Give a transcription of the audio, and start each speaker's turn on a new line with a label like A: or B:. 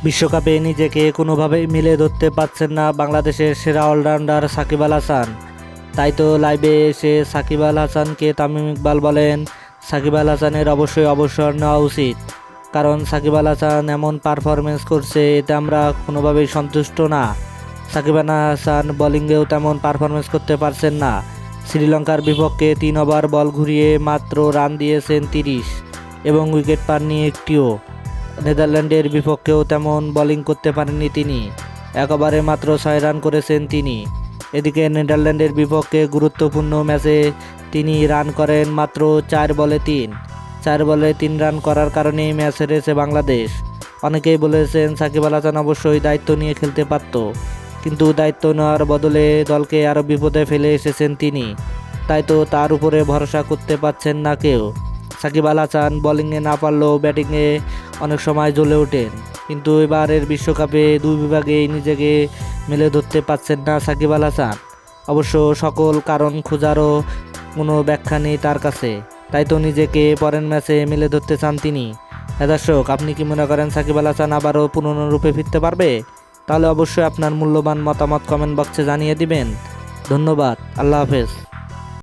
A: বিশ্বকাপে নিজেকে কোনোভাবেই মিলে ধরতে পারছেন না বাংলাদেশের সেরা অলরাউন্ডার সাকিব আল হাসান। তাই তো লাইভে এসে সাকিব আল হাসানকে তামিম ইকবাল বলেন সাকিব আল হাসানের অবশ্যই অবসর নেওয়া উচিত, কারণ সাকিব আল হাসান এমন পারফরমেন্স করছে এতে আমরা কোনোভাবেই সন্তুষ্ট না। সাকিব আল হাসান বোলিংয়েও তেমন পারফরমেন্স করতে পারছেন না। শ্রীলঙ্কার বিপক্ষে 3 ওভার বল ঘুরিয়ে মাত্র রান দিয়েছেন 30 এবং উইকেট পাননি একটিও। নেদারল্যান্ডের বিপক্ষেও তেমন বোলিং করতে পারেননি তিনি, 1 ওভারে মাত্র 6 রান করেছেন তিনি। এদিকে নেদারল্যান্ডের বিপক্ষে গুরুত্বপূর্ণ ম্যাচে তিনি রান করেন মাত্র 4 বলে 3 রান করার কারণেই ম্যাচ হেরেছে বাংলাদেশ। অনেকেই বলেছেন সাকিব আল হাসান অবশ্যই দায়িত্ব নিয়ে খেলতে পারত, কিন্তু দায়িত্ব নেওয়ার বদলে দলকে আরও বিপদে ফেলে এসেছেন তিনি। তাই তো তার উপরে ভরসা করতে পারছেন না কেউ। সাকিব আল হাসান বোলিংয়ে না পারলেও ব্যাটিংয়ে অনেক সময় জ্বলে ওঠেন, কিন্তু এবারের বিশ্বকাপে 2 বিভাগেই নিজেকে মেলে ধরতে পারছেন না সাকিব আল হাসান। অবশ্য সকল কারণ খোঁজারও কোনো ব্যাখ্যা নেই তার কাছে, তাই তো নিজেকে পরের ম্যাচে মেলে ধরতে চান তিনি। দর্শক, আপনি কি মনে করেন সাকিব আল হাসান আবারও পুরনো রূপে ফিরতে পারবে? তাহলে অবশ্যই আপনার মূল্যবান মতামত কমেন্ট বক্সে জানিয়ে দিবেন। ধন্যবাদ। আল্লাহ হাফেজ।